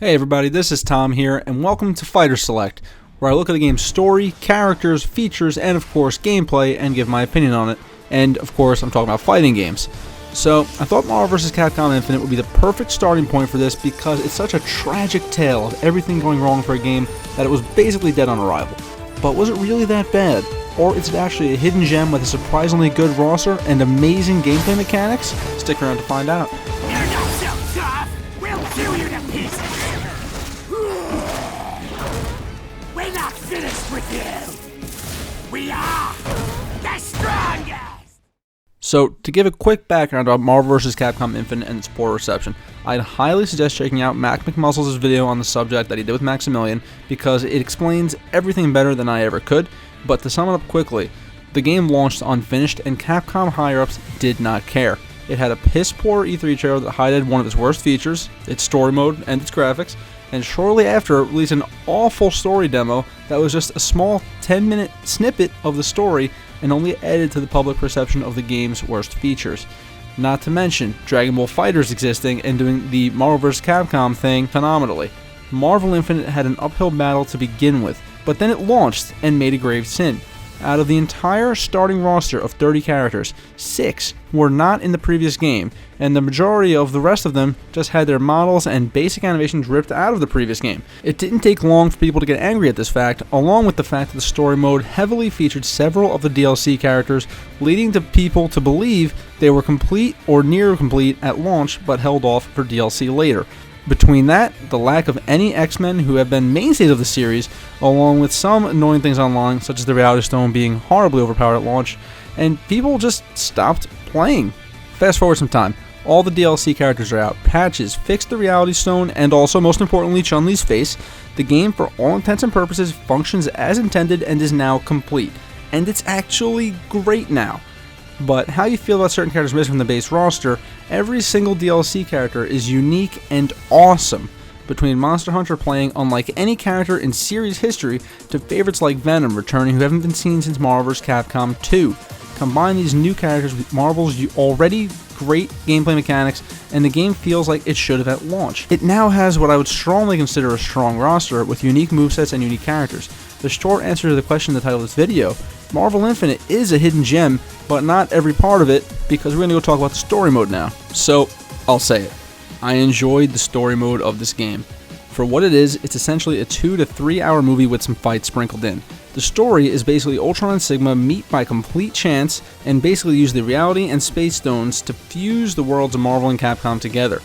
Hey everybody, this is Tom here, and welcome to Fighter Select, where I look at a game's story, characters, features, and of course gameplay, and give my opinion on it. And of course, I'm talking about fighting games. So, I thought Marvel vs. Capcom Infinite would be the perfect starting point for this because it's such a tragic tale of everything going wrong for a game that it was basically dead on arrival. But was it really that bad? Or is it actually a hidden gem with a surprisingly good roster and amazing gameplay mechanics? Stick around to find out. You're not so tough! We'll chew you to pieces! We're not finished with you! We are the strongest! So, to give a quick background on Marvel vs. Capcom Infinite and its poor reception, I'd highly suggest checking out Mac McMuscles' video on the subject that he did with Maximilian because it explains everything better than I ever could. But to sum it up quickly, the game launched unfinished and Capcom higher-ups did not care. It had a piss-poor E3 trailer that highlighted one of its worst features, its story mode and its graphics, and shortly after it released an awful story demo that was just a small 10-minute snippet of the story and only added to the public perception of the game's worst features. Not to mention Dragon Ball FighterZ existing and doing the Marvel vs. Capcom thing phenomenally. Marvel Infinite had an uphill battle to begin with, but then it launched and made a grave sin. Out of the entire starting roster of 30 characters, 6 were not in the previous game, and the majority of the rest of them just had their models and basic animations ripped out of the previous game. It didn't take long for people to get angry at this fact, along with the fact that the story mode heavily featured several of the DLC characters, leading to people to believe they were complete or near complete at launch but held off for DLC later. Between that, the lack of any X-Men who have been mainstays of the series, along with some annoying things online, such as the Reality Stone being horribly overpowered at launch, and people just stopped playing. Fast forward some time, all the DLC characters are out, patches fixed the Reality Stone, and also, most importantly, Chun-Li's face. The game, for all intents and purposes, functions as intended and is now complete. And it's actually great now. But how you feel about certain characters missing from the base roster, every single DLC character is unique and awesome. Between Monster Hunter playing unlike any character in series history to favorites like Venom returning who haven't been seen since Marvel vs. Capcom 2. Combine these new characters with Marvel's already great gameplay mechanics, and the game feels like it should have at launch. It now has what I would strongly consider a strong roster with unique movesets and unique characters. The short answer to the question in the title of this video, Marvel Infinite is a hidden gem, but not every part of it, because we're going to go talk about the story mode now. So, I'll say it. I enjoyed the story mode of this game. For what it is, it's essentially a 2 to 3 hour movie with some fights sprinkled in. The story is basically Ultron and Sigma meet by complete chance and basically use the reality and space stones to fuse the worlds of Marvel and Capcom together.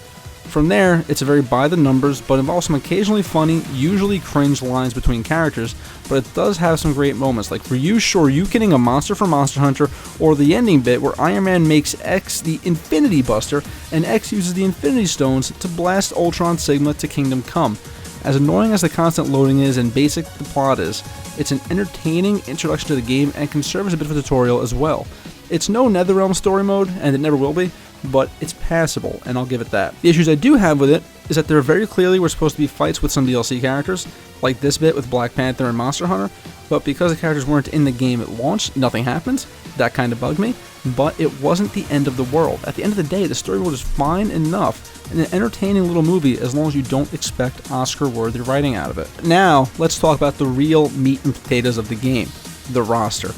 From there, it's a very by-the-numbers, but involves some occasionally funny, usually cringe lines between characters, but it does have some great moments, like Ryu's Shoryukening a monster from Monster Hunter, or the ending bit where Iron Man makes X the Infinity Buster, and X uses the Infinity Stones to blast Ultron Sigma to Kingdom Come. As annoying as the constant loading is and basic the plot is, it's an entertaining introduction to the game and can serve as a bit of a tutorial as well. It's no NetherRealm story mode, and it never will be, but it's passable, and I'll give it that. The issues I do have with it is that there very clearly were supposed to be fights with some DLC characters, like this bit with Black Panther and Monster Hunter, but because the characters weren't in the game at launch, nothing happened. That kind of bugged me, but it wasn't the end of the world. At the end of the day, the story mode is fine enough, and an entertaining little movie as long as you don't expect Oscar-worthy writing out of it. Now, let's talk about the real meat and potatoes of the game, the roster.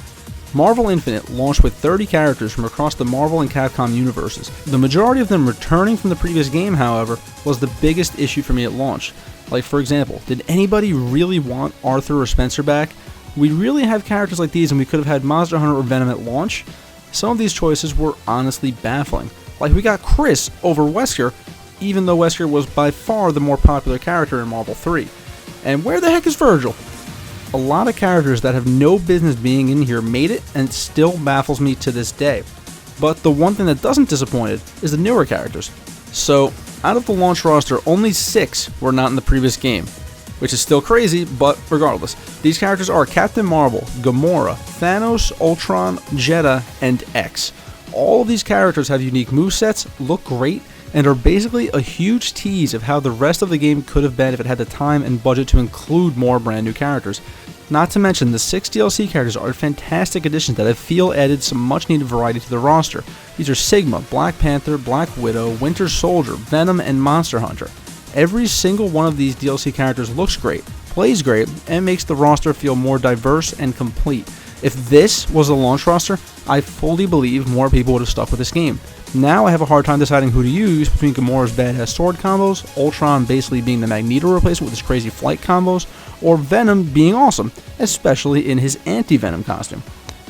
Marvel Infinite launched with 30 characters from across the Marvel and Capcom universes. The majority of them returning from the previous game, however, was the biggest issue for me at launch. Like, for example, did anybody really want Arthur or Spencer back? We really have characters like these and we could have had Monster Hunter or Venom at launch? Some of these choices were honestly baffling. Like, we got Chris over Wesker, even though Wesker was by far the more popular character in Marvel 3. And where the heck is Virgil? A lot of characters that have no business being in here made it, and it still baffles me to this day. But the one thing that doesn't disappoint is the newer characters. So, out of the launch roster, only 6 were not in the previous game, which is still crazy, but regardless. These characters are Captain Marvel, Gamora, Thanos, Ultron, Jedha, and X. All of these characters have unique movesets, look great, and are basically a huge tease of how the rest of the game could have been if it had the time and budget to include more brand new characters. Not to mention, the 6 DLC characters are fantastic additions that I feel added some much needed variety to the roster. These are Sigma, Black Panther, Black Widow, Winter Soldier, Venom, and Monster Hunter. Every single one of these DLC characters looks great, plays great, and makes the roster feel more diverse and complete. If this was a launch roster, I fully believe more people would have stuck with this game. Now I have a hard time deciding who to use between Gamora's badass sword combos, Ultron basically being the Magneto replacement with his crazy flight combos, or Venom being awesome, especially in his anti-Venom costume.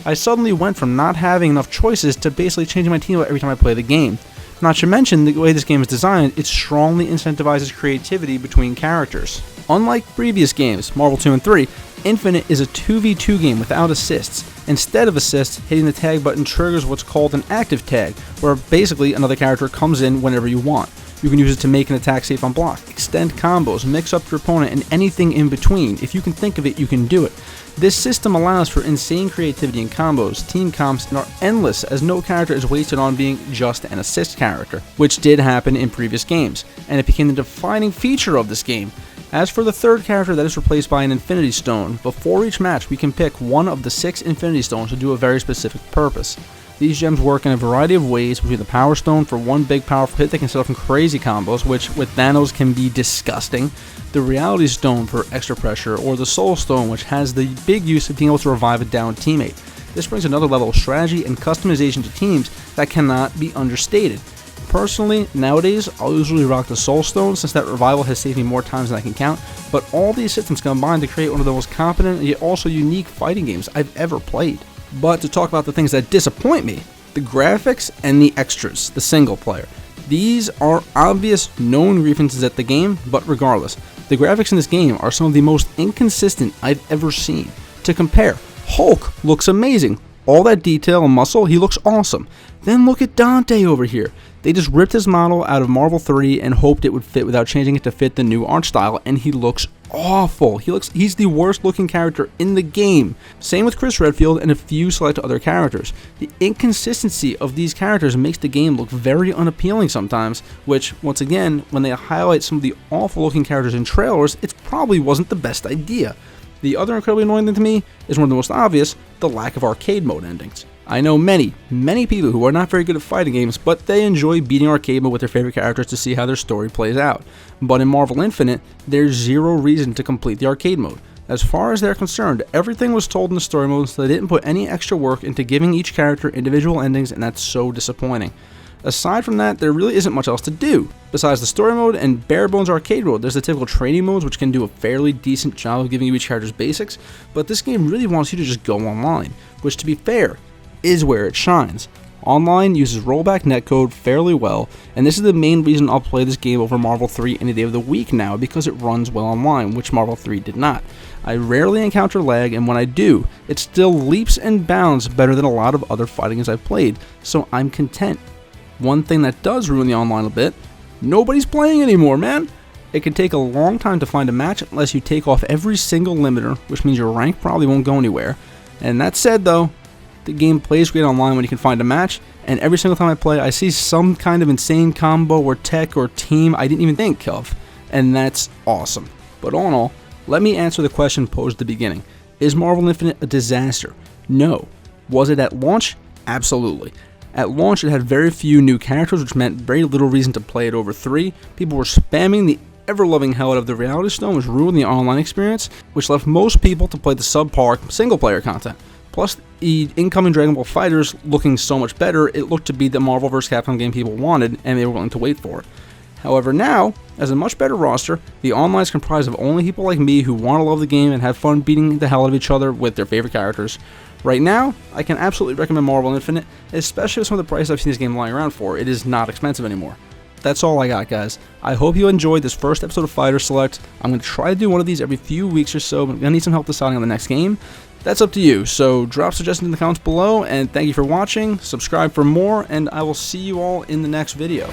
I suddenly went from not having enough choices to basically changing my team every time I play the game. Not to mention, the way this game is designed, it strongly incentivizes creativity between characters. Unlike previous games, Marvel 2 and 3, Infinite is a 2v2 game without assists. Instead of assists, hitting the tag button triggers what's called an active tag, where basically another character comes in whenever you want. You can use it to make an attack safe on block, extend combos, mix up your opponent, and anything in between. If you can think of it, you can do it. This system allows for insane creativity in combos, team comps, and are endless as no character is wasted on being just an assist character, which did happen in previous games, and it became the defining feature of this game. As for the third character that is replaced by an Infinity Stone, before each match we can pick one of the 6 Infinity Stones to do a very specific purpose. These gems work in a variety of ways, between the Power Stone for one big powerful hit that can set off some crazy combos, which with Thanos can be disgusting, the Reality Stone for extra pressure, or the Soul Stone, which has the big use of being able to revive a downed teammate. This brings another level of strategy and customization to teams that cannot be understated. Personally, nowadays, I'll usually rock the Soul Stone since that revival has saved me more times than I can count, but all these systems combine to create one of the most competent yet also unique fighting games I've ever played. But to talk about the things that disappoint me, the graphics and the extras, the single player. These are obvious known grievances at the game, but regardless, the graphics in this game are some of the most inconsistent I've ever seen. To compare, Hulk looks amazing. All that detail and muscle, he looks awesome. Then look at Dante over here. They just ripped his model out of Marvel 3 and hoped it would fit without changing it to fit the new art style, and he looks awful. He's the worst looking character in the game. Same with Chris Redfield and a few select other characters. The inconsistency of these characters makes the game look very unappealing sometimes, which, once again, when they highlight some of the awful looking characters in trailers, it probably wasn't the best idea. The other incredibly annoying thing to me is one of the most obvious, the lack of arcade mode endings. I know many people who are not very good at fighting games, but they enjoy beating arcade mode with their favorite characters to see how their story plays out. But in Marvel Infinite, there's zero reason to complete the arcade mode. As far as they're concerned, everything was told in the story mode, so they didn't put any extra work into giving each character individual endings, and that's so disappointing. Aside from that, there really isn't much else to do. Besides the story mode and bare bones arcade mode, there's the typical training modes which can do a fairly decent job of giving you each character's basics, but this game really wants you to just go online, which, to be fair, is where it shines. Online uses rollback netcode fairly well, and this is the main reason I'll play this game over Marvel 3 any day of the week now, because it runs well online, which Marvel 3 did not. I rarely encounter lag, and when I do, it still leaps and bounds better than a lot of other fighting games I've played, so I'm content. One thing that does ruin the online a bit, nobody's playing anymore, man! It can take a long time to find a match unless you take off every single limiter, which means your rank probably won't go anywhere. And that said though, the game plays great online when you can find a match, and every single time I play, I see some kind of insane combo or tech or team I didn't even think of, and that's awesome. But all in all, let me answer the question posed at the beginning. Is Marvel Infinite a disaster? No. Was it at launch? Absolutely. At launch, it had very few new characters, which meant very little reason to play it over 3. People were spamming the ever-loving hell out of the Reality Stone, which ruined the online experience, which left most people to play the subpar single-player content. Plus, the incoming Dragon Ball fighters looking so much better, it looked to be the Marvel vs. Capcom game people wanted, and they were willing to wait for it. However, now, as a much better roster, the online is comprised of only people like me who want to love the game and have fun beating the hell out of each other with their favorite characters. Right now, I can absolutely recommend Marvel Infinite, especially with some of the prices I've seen this game lying around for. It is not expensive anymore. That's all I got, guys. I hope you enjoyed this first episode of Fighter Select. I'm going to try to do one of these every few weeks or so, but I'm going to need some help deciding on the next game. That's up to you, so drop suggestions in the comments below, and thank you for watching, subscribe for more, and I will see you all in the next video.